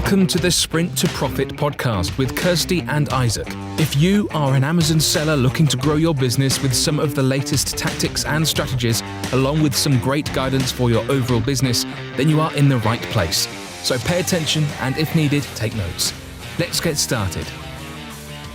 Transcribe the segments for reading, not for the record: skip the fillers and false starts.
Welcome to the Sprint to Profit podcast with Kirsty and Isaac. If you are an Amazon seller looking to grow your business with some of the latest tactics and strategies, along with some great guidance for your overall business, then you are in the right place. So pay attention and if needed, take notes. Let's get started.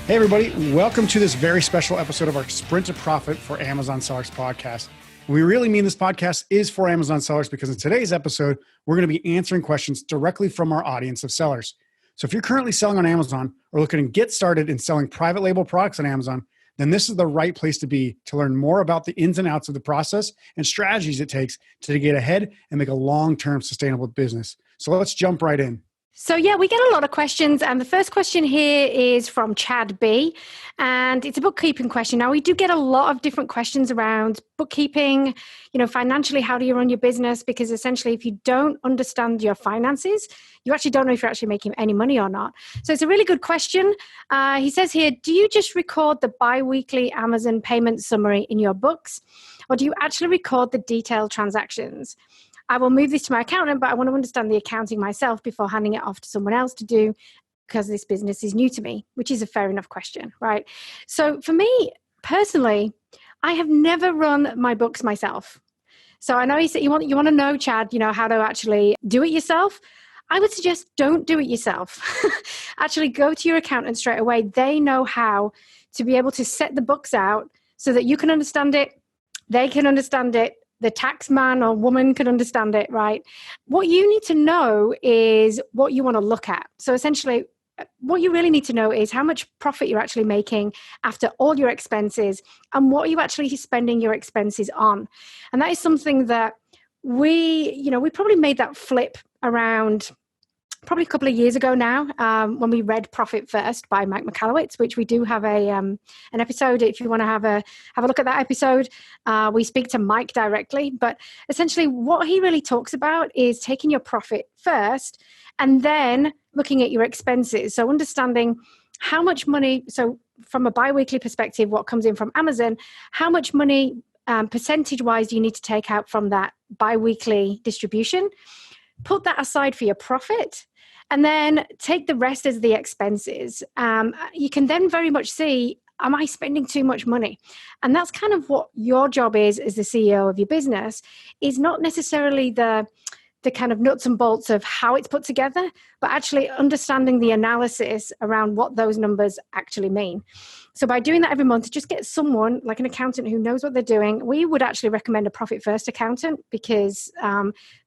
Hey everybody, welcome to this very special episode of our Sprint to Profit for Amazon Sellers podcast. We really mean this podcast is for Amazon sellers because in today's episode, we're going to be answering questions directly from our audience of sellers. So if you're currently selling on Amazon or looking to get started in selling private label products on Amazon, then this is the right place to be to learn more about the ins and outs of the process and strategies it takes to get ahead and make a long-term sustainable business. So let's jump right in. So we get a lot of questions, and the first question here is from Chad B, and it's a bookkeeping question. Now, we do get a lot of different questions around bookkeeping, financially, how do you run your business? Because essentially, if you don't understand your finances, you actually don't know if you're actually making any money or not. So it's a really good question. He says here, do you just record the bi-weekly Amazon payment summary in your books, or do you actually record the detailed transactions? I will move this to my accountant, but I want to understand the accounting myself before handing it off to someone else to do because this business is new to me, which is a fair enough question, right? So for me personally, I have never run my books myself. So I know you said you want to know, Chad, how to actually do it yourself. I would suggest don't do it yourself. Actually go to your accountant straight away. They know how to be able to set the books out so that you can understand it, they can understand it, the taxman or woman can understand it, right? What you need to know is what you want to look at. So essentially, what you really need to know is how much profit you're actually making after all your expenses and what you actually spending your expenses on. And that is something that we probably made that flip around probably a couple of years ago now, when we read Profit First by Mike Michalowicz, which we do have an episode. If you want to have a look at that episode, we speak to Mike directly. But essentially, what he really talks about is taking your profit first and then looking at your expenses. So understanding how much money. So from a bi-weekly perspective, what comes in from Amazon, how much money percentage-wise do you need to take out from that bi-weekly distribution? Put that aside for your profit. And then take the rest as the expenses. You can then very much see, am I spending too much money? And that's kind of what your job is as the CEO of your business, is not necessarily the kind of nuts and bolts of how it's put together, but actually understanding the analysis around what those numbers actually mean. So by doing that every month, just get someone like an accountant who knows what they're doing. We would actually recommend a Profit First accountant because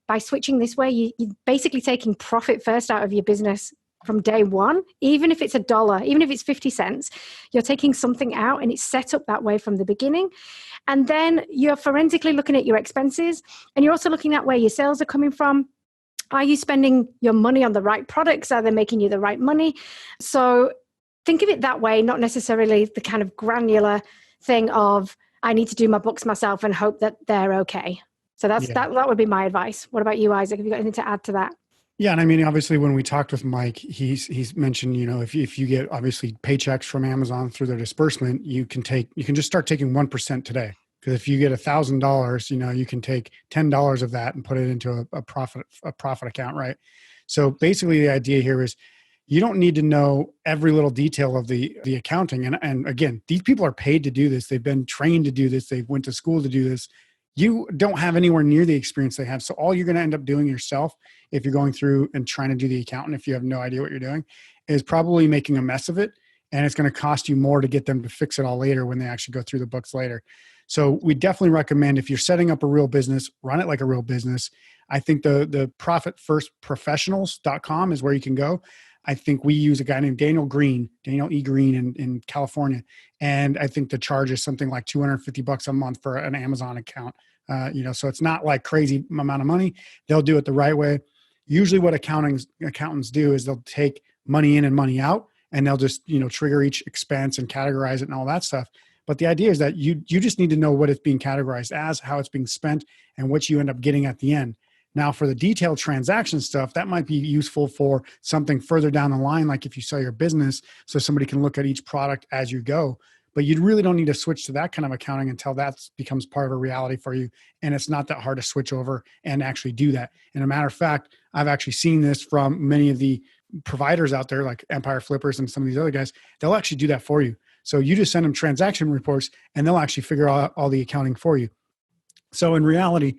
by switching this way, you're basically taking profit first out of your business from day one. Even if it's $1, even if it's 50 cents, you're taking something out and it's set up that way from the beginning. And then you're forensically looking at your expenses and you're also looking at where your sales are coming from. Are you spending your money on the right products? Are they making you the right money? So think of it that way, not necessarily the kind of granular thing of, I need to do my books myself and hope that they're okay. So that would be my advice. What about you, Isaac? Have you got anything to add to that? Yeah. And I mean, obviously when we talked with Mike, he's mentioned, if you get obviously paychecks from Amazon through their disbursement, you can just start taking 1% today. Because if you get $1,000, you can take $10 of that and put it into a profit account, right? So basically the idea here is you don't need to know every little detail of the accounting. And again, these people are paid to do this. They've been trained to do this. They went to school to do this. You don't have anywhere near the experience they have. So all you're going to end up doing yourself, if you're going through and trying to do the accountant, if you have no idea what you're doing, is probably making a mess of it. And it's going to cost you more to get them to fix it all later when they actually go through the books later. So we definitely recommend, if you're setting up a real business, run it like a real business. I think the profitfirstprofessionals.com is where you can go. I think we use a guy named Daniel E. Green in California. And I think the charge is something like $250 a month for an Amazon account. So it's not like crazy amount of money. They'll do it the right way. Usually what accountants do is they'll take money in and money out and they'll just, trigger each expense and categorize it and all that stuff. But the idea is that you just need to know what it's being categorized as, how it's being spent, and what you end up getting at the end. Now, for the detailed transaction stuff, that might be useful for something further down the line, like if you sell your business, so somebody can look at each product as you go. But you really don't need to switch to that kind of accounting until that becomes part of a reality for you. And it's not that hard to switch over and actually do that. And a matter of fact, I've actually seen this from many of the providers out there like Empire Flippers and some of these other guys, they'll actually do that for you. So you just send them transaction reports and they'll actually figure out all the accounting for you. So in reality,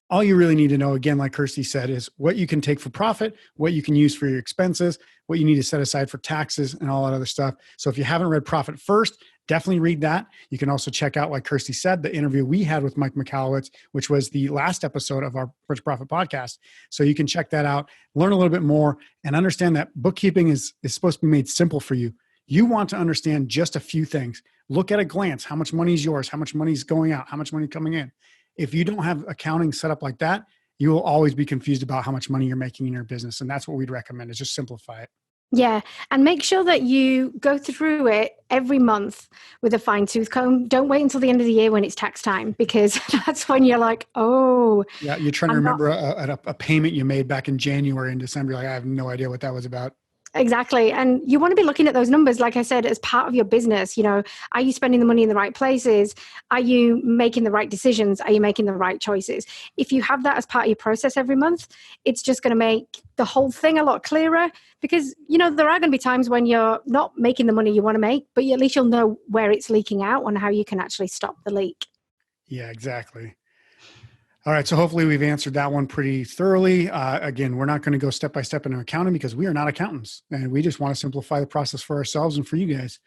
all you really need to know, again, like Kirsty said, is what you can take for profit, what you can use for your expenses, what you need to set aside for taxes and all that other stuff. So if you haven't read Profit First, definitely read that. You can also check out, like Kirsty said, the interview we had with Mike Michalowicz, which was the last episode of our Rich Profit podcast. So you can check that out, learn a little bit more, and understand that bookkeeping is supposed to be made simple for you. You want to understand just a few things. Look at a glance, how much money is yours, how much money is going out, how much money coming in. If you don't have accounting set up like that, you will always be confused about how much money you're making in your business. And that's what we'd recommend, is just simplify it. Yeah. And make sure that you go through it every month with a fine tooth comb. Don't wait until the end of the year when it's tax time, because that's when you're like, oh. Yeah. You're trying to remember a payment you made back in January and December. Like, I have no idea what that was about. Exactly. And you want to be looking at those numbers, like I said, as part of your business. Are you spending the money in the right places? Are you making the right decisions? Are you making the right choices? If you have that as part of your process every month, it's just going to make the whole thing a lot clearer, because, there are going to be times when you're not making the money you want to make, but at least you'll know where it's leaking out and how you can actually stop the leak. Yeah, exactly. All right. So hopefully we've answered that one pretty thoroughly. Again, we're not going to go step by step into accounting because we are not accountants, and we just want to simplify the process for ourselves and for you guys.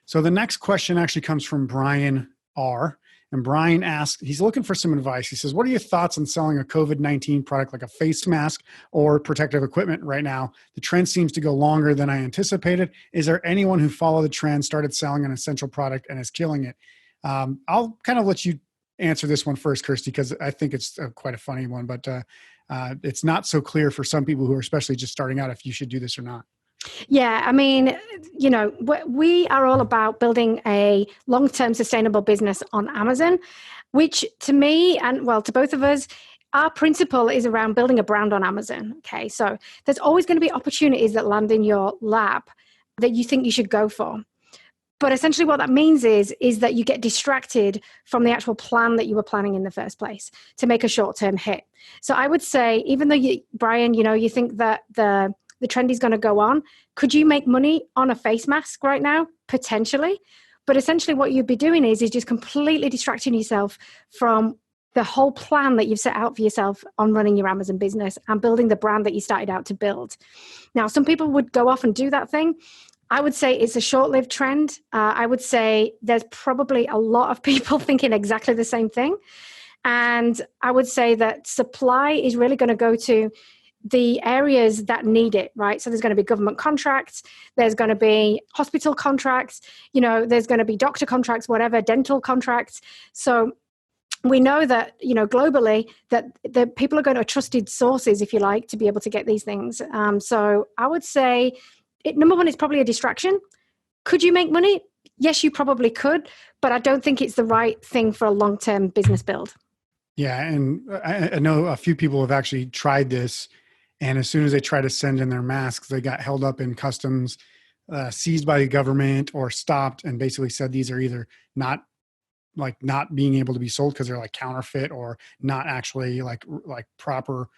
So the next question actually comes from Brian R. And Brian asks, he's looking for some advice. He says, what are your thoughts on selling a COVID-19 product like a face mask or protective equipment right now? The trend seems to go longer than I anticipated. Is there anyone who followed the trend, started selling an essential product and is killing it? I'll kind of let you answer this one first, Kirsty, because I think it's quite a funny one, but it's not so clear for some people who are especially just starting out if you should do this or not. Yeah, I mean, we are all about building a long-term sustainable business on Amazon, which to me and to both of us, our principle is around building a brand on Amazon. Okay, so there's always going to be opportunities that land in your lap that you think you should go for. But essentially what that means is that you get distracted from the actual plan that you were planning in the first place to make a short-term hit. So I would say, even though Brian, you think that the trend is going to go on, could you make money on a face mask right now? Potentially. But essentially what you'd be doing is just completely distracting yourself from the whole plan that you've set out for yourself on running your Amazon business and building the brand that you started out to build. Now, some people would go off and do that thing. I would say it's a short-lived trend. I would say there's probably a lot of people thinking exactly the same thing. And I would say that supply is really going to go to the areas that need it, right? So there's going to be government contracts, there's going to be hospital contracts, there's going to be doctor contracts, whatever, dental contracts. So we know that, globally, that the people are going to trusted sources, if you like, to be able to get these things. So I would say, number one, it's probably a distraction. Could you make money? Yes, you probably could, but I don't think it's the right thing for a long-term business build. Yeah, and I know a few people have actually tried this, and as soon as they try to send in their masks, they got held up in customs, seized by the government, or stopped and basically said these are either not being able to be sold because they're like counterfeit or not actually like proper,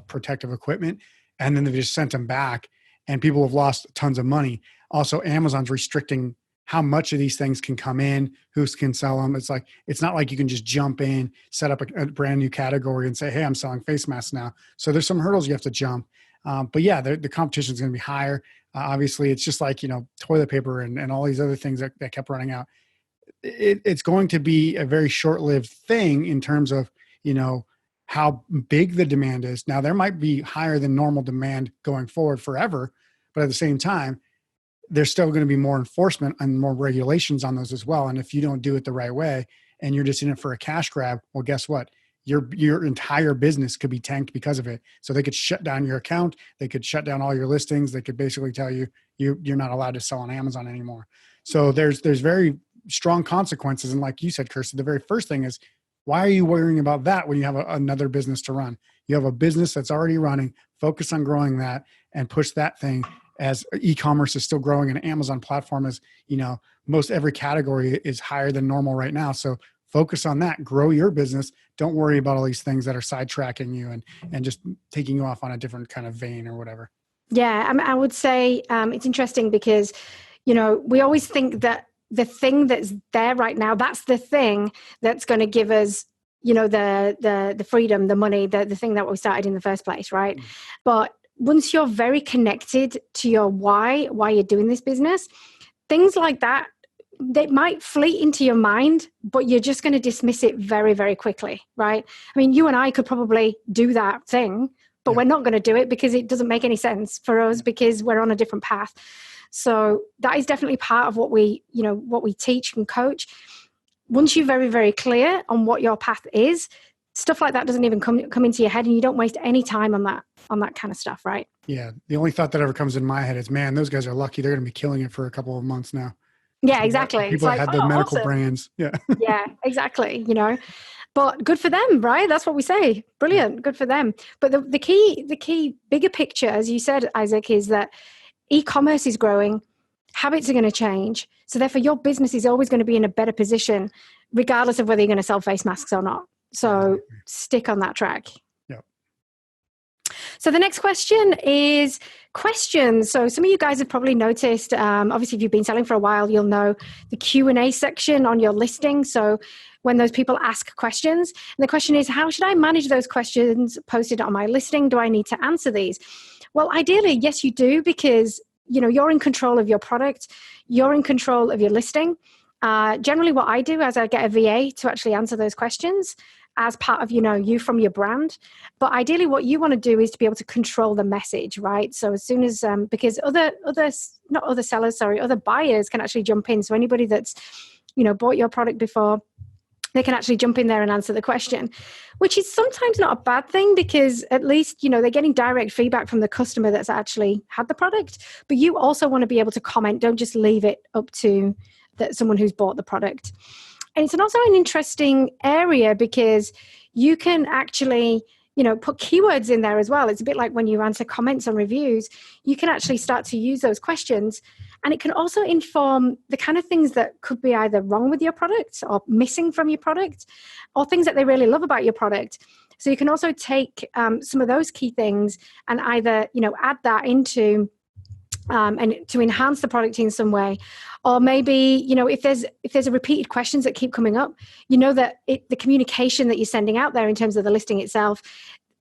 protective equipment. And then they just sent them back. And people have lost tons of money. Also, Amazon's restricting how much of these things can come in, who can sell them. It's not like you can just jump in, set up a brand new category and say, hey, I'm selling face masks now. So there's some hurdles you have to jump. But yeah, the competition is going to be higher. Obviously, it's just like, toilet paper and all these other things that kept running out. It's going to be a very short-lived thing in terms of, how big the demand is. Now, there might be higher than normal demand going forward forever, but at the same time, there's still going to be more enforcement and more regulations on those as well. And if you don't do it the right way and you're just in it for a cash grab, well, guess what? Your entire business could be tanked because of it. So they could shut down your account. They could shut down all your listings. They could basically tell you you're not allowed to sell on Amazon anymore. So there's very strong consequences. And like you said, Kirsty, the very first thing is, why are you worrying about that when you have another business to run? You have a business that's already running. Focus on growing that and push that thing. As e-commerce is still growing and Amazon platform is, most every category is higher than normal right now. So focus on that, grow your business. Don't worry about all these things that are sidetracking you and just taking you off on a different kind of vein or whatever. Yeah, I would say it's interesting because, we always think that the thing that's there right now, that's the thing that's going to give us, the freedom, the money, the thing that we started in the first place, right? Mm. But once you're very connected to your why you're doing this business, things like that, they might fleet into your mind, but you're just going to dismiss it very, very quickly, right? I mean, you and I could probably do that thing, but we're not going to do it because it doesn't make any sense for us because we're on a different path. So that is definitely part of what we teach and coach. Once you're very, very clear on what your path is, stuff like that doesn't even come into your head, and you don't waste any time on that kind of stuff, right? Yeah. The only thought that ever comes in my head is, man, those guys are lucky. They're going to be killing it for a couple of months now. Yeah, exactly. People that had the medical awesome brands. Yeah. Yeah, exactly. But good for them, right? That's what we say. Brilliant. Good for them. But the key bigger picture, as you said, Isaac, is that e-commerce is growing. Habits are going to change. So therefore your business is always going to be in a better position, regardless of whether you're going to sell face masks or not. So stick on that track. Yep. So the next question is questions. So some of you guys have probably noticed, obviously if you've been selling for a while, you'll know the Q&A section on your listing. So when those people ask questions, and the question is, how should I manage those questions posted on my listing? Do I need to answer these? Well, ideally, yes, you do, because you're in control of your product. You're in control of your listing. Generally what I do is I get a VA to actually answer those questions as part of, you from your brand. But ideally what you want to do is to be able to control the message, right? So as soon as, because other buyers can actually jump in. So anybody that's, bought your product before, they can actually jump in there and answer the question, which is sometimes not a bad thing because at least, they're getting direct feedback from the customer that's actually had the product. But you also want to be able to comment. Don't just leave it up to someone who's bought the product. And it's also an interesting area because you can actually, put keywords in there as well. It's a bit like when you answer comments on reviews, you can actually start to use those questions. And it can also inform the kind of things that could be either wrong with your product or missing from your product or things that they really love about your product. So you can also take some of those key things and either, add that into and to enhance the product in some way. Or maybe, if there's a repeated questions that keep coming up, that the communication that you're sending out there in terms of the listing itself,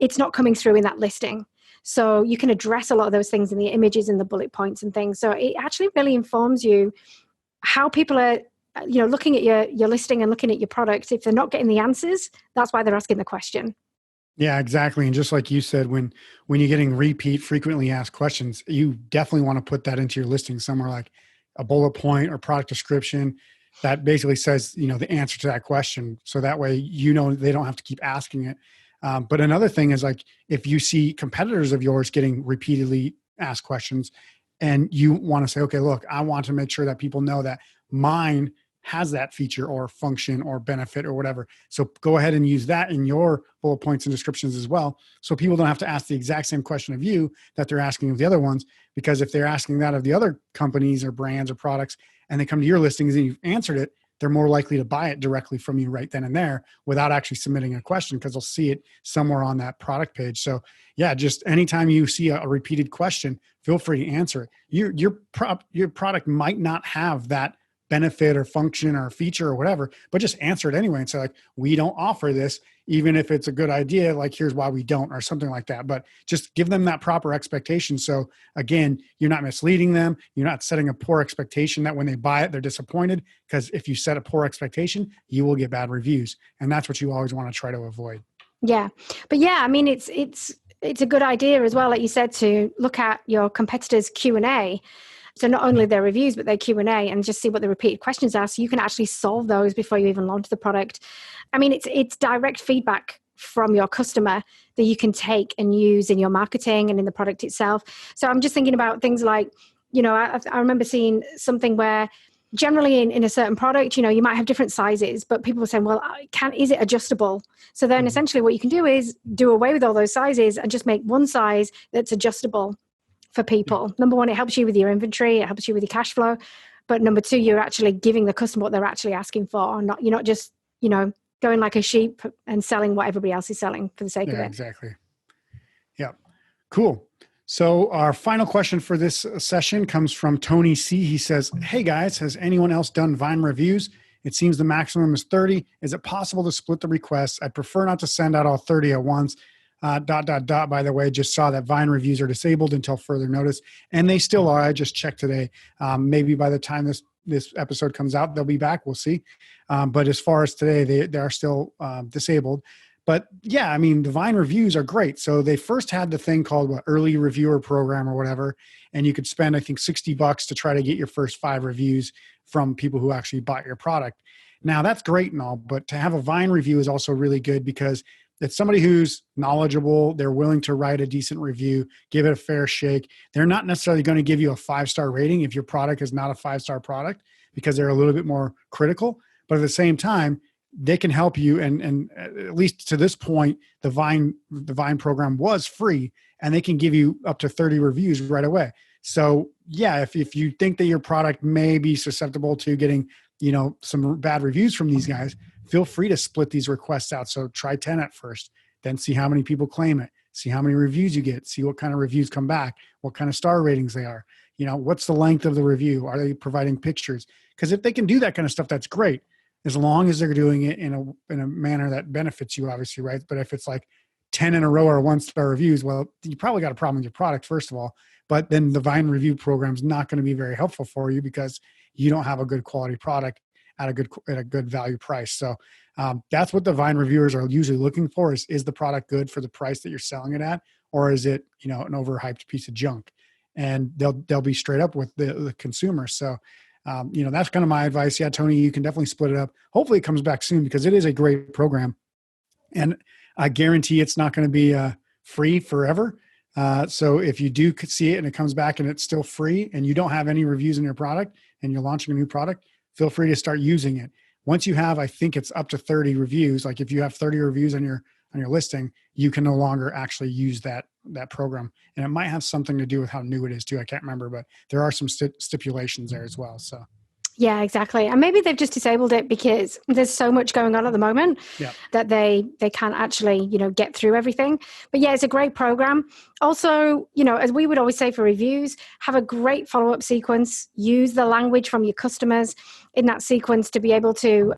it's not coming through in that listing. So you can address a lot of those things in the images and the bullet points and things. So it actually really informs you how people are, looking at your listing and looking at your product. If they're not getting the answers, that's why they're asking the question. Yeah, exactly. And just like you said, when you're getting repeat, frequently asked questions, you definitely want to put that into your listing somewhere like a bullet point or product description that basically says, the answer to that question. So that way, they don't have to keep asking it. But another thing is like, if you see competitors of yours getting repeatedly asked questions and you want to say, okay, look, I want to make sure that people know that mine has that feature or function or benefit or whatever. So go ahead and use that in your bullet points and descriptions as well. So people don't have to ask the exact same question of you that they're asking of the other ones, because if they're asking that of the other companies or brands or products and they come to your listings and you've answered it, they're more likely to buy it directly from you right then and there without actually submitting a question because they'll see it somewhere on that product page. So yeah, just anytime you see a repeated question, feel free to answer it. Your product might not have that benefit or function or feature or whatever, but just answer it anyway and say like, we don't offer this, even if it's a good idea, like here's why we don't, or something like that. But just give them that proper expectation. So again, you're not misleading them. You're not setting a poor expectation that when they buy it, they're disappointed, because if you set a poor expectation, you will get bad reviews. And that's what you always want to try to avoid. Yeah. But yeah, I mean, it's a good idea as well, like you said, to look at your competitors' Q&A. So not only their reviews, but their Q&A, and just see what the repeated questions are. So you can actually solve those before you even launch the product. I mean, it's direct feedback from your customer that you can take and use in your marketing and in the product itself. So I'm just thinking about things like, I remember seeing something where generally in a certain product, you might have different sizes, but people were saying, well, is it adjustable? So then essentially what you can do is do away with all those sizes and just make one size that's adjustable for people. Number one, it helps you with your inventory, it helps you with your cash flow. But number two, you're actually giving the customer what they're actually asking for. You're not just, going like a sheep and selling what everybody else is selling for the sake of it. Exactly. Yeah. Cool. So our final question for this session comes from Tony C. He says, "Hey guys, has anyone else done Vine reviews? It seems the maximum is 30. Is it possible to split the requests? I'd prefer not to send out all 30 at once. ... By the way, just saw that Vine reviews are disabled until further notice, and they still are. I just checked today. Maybe by the time this episode comes out, they'll be back. We'll see. But as far as today, they are still disabled. But yeah, I mean, the Vine reviews are great. So they first had the thing called early reviewer program or whatever, and you could spend, I think, $60 to try to get your first 5 reviews from people who actually bought your product. Now that's great and all, but to have a Vine review is also really good because it's somebody who's knowledgeable. They're willing to write a decent review, give it a fair shake. They're not necessarily going to give you a 5-star rating if your product is not a 5-star product because they're a little bit more critical. But at the same time, they can help you. And at least to this point, the Vine program was free, and they can give you up to 30 reviews right away. So yeah, if you think that your product may be susceptible to getting, some bad reviews from these guys, feel free to split these requests out. So try 10 at first, then see how many people claim it, see how many reviews you get, see what kind of reviews come back, what kind of star ratings they are. What's the length of the review? Are they providing pictures? Because if they can do that kind of stuff, that's great, as long as they're doing it in a manner that benefits you, obviously, right? But if it's like 10 in a row are 1-star reviews, well, you probably got a problem with your product, first of all. But then the Vine review program is not going to be very helpful for you because you don't have a good quality product at a good value price. So that's what the Vine reviewers are usually looking for: is the product good for the price that you're selling it at, or is it an overhyped piece of junk? And they'll be straight up with the consumer. So that's kind of my advice. Yeah, Tony, you can definitely split it up. Hopefully it comes back soon because it is a great program, and I guarantee it's not going to be free forever. So if you do see it and it comes back and it's still free and you don't have any reviews in your product and you're launching a new product, feel free to start using it. Once you have, I think it's up to 30 reviews. Like if you have 30 reviews on your listing, you can no longer actually use that program. And it might have something to do with how new it is too. I can't remember, but there are some stipulations there as well. So yeah, exactly. And maybe they've just disabled it because there's so much going on at the moment that they can't actually, get through everything. But yeah, it's a great program. Also, as we would always say for reviews, have a great follow-up sequence. Use the language from your customers in that sequence to be able to,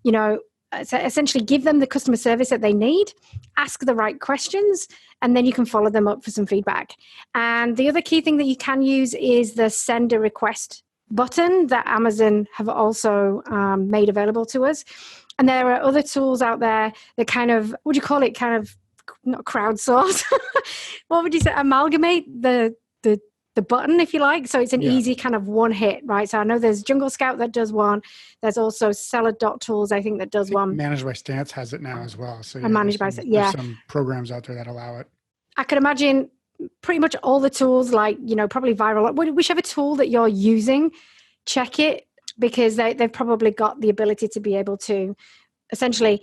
essentially give them the customer service that they need, ask the right questions, and then you can follow them up for some feedback. And the other key thing that you can use is the send a request button that Amazon have also made available to us. And there are other tools out there that kind of, what do you call it? Kind of not crowdsource. What would you say? Amalgamate the button, if you like. So it's an easy kind of one hit, right? So I know there's Jungle Scout that does one. There's also Seller.tools, I think, that does one. Managed by Stance has it now as well. So there's some programs out there that allow it. I could imagine pretty much all the tools, like, probably Viral, whichever tool that you're using, check it, because they've probably got the ability to be able to essentially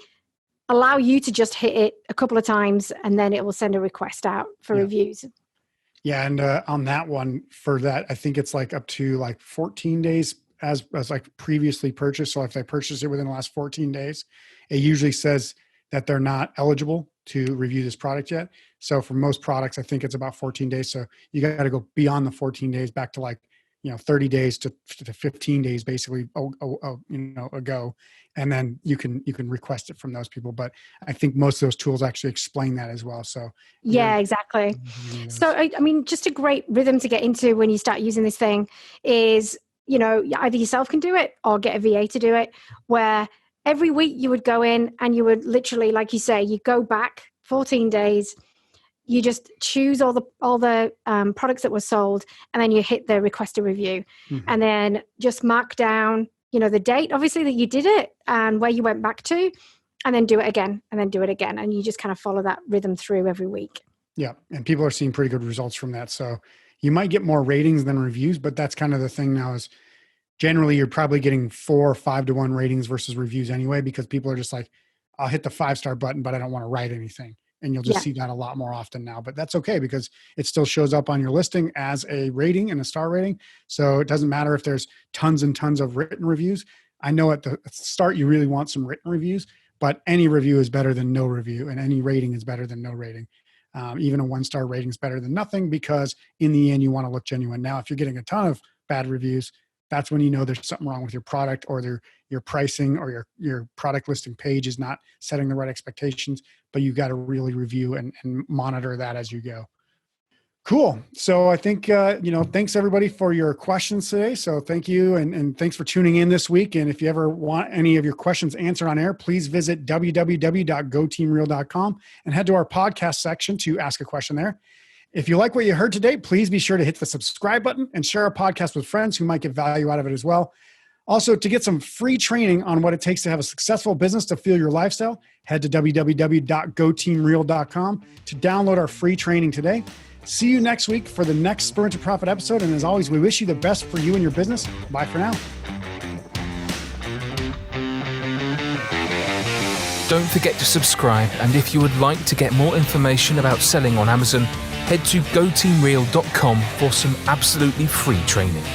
allow you to just hit it a couple of times and then it will send a request out for reviews. Yeah. And on that one, for that, I think it's like up to like 14 days as like previously purchased. So if they purchase it within the last 14 days, it usually says that they're not eligible to review this product yet. So for most products, I think it's about 14 days. So you got to go beyond the 14 days back to like, 30 days to 15 days basically ago. And then you can request it from those people. But I think most of those tools actually explain that as well. So yeah, exactly. So, I mean, just a great rhythm to get into when you start using this thing is, either yourself can do it or get a VA to do it, where every week you would go in and you would literally, like you say, you go back 14 days, you just choose all the products that were sold, and then you hit the request a review, and then just mark down, the date, obviously, that you did it and where you went back to, and then do it again, and then do it again. And you just kind of follow that rhythm through every week. Yeah. And people are seeing pretty good results from that. So you might get more ratings than reviews, but that's kind of the thing now is generally you're probably getting 4 or 5 to 1 ratings versus reviews anyway, because people are just like, I'll hit the 5-star button, but I don't want to write anything. And you'll just see that a lot more often now, but that's okay because it still shows up on your listing as a rating and a star rating. So it doesn't matter if there's tons and tons of written reviews. I know at the start, you really want some written reviews, but any review is better than no review, and any rating is better than no rating. Even a 1-star rating is better than nothing, because in the end, you want to look genuine. Now, if you're getting a ton of bad reviews, that's when you know there's something wrong with your product, or your pricing, or your product listing page is not setting the right expectations. But you've got to really review and monitor that as you go. Cool. So I think, thanks everybody for your questions today. So thank you. And thanks for tuning in this week. And if you ever want any of your questions answered on air, please visit www.goteamreal.com and head to our podcast section to ask a question there. If you like what you heard today, please be sure to hit the subscribe button and share our podcast with friends who might get value out of it as well. Also, to get some free training on what it takes to have a successful business to fuel your lifestyle, head to www.goteamreal.com to download our free training today. See you next week for the next Sprint to Profit episode. And as always, we wish you the best for you and your business. Bye for now. Don't forget to subscribe, and if you would like to get more information about selling on Amazon, head to goteamreal.com for some absolutely free training.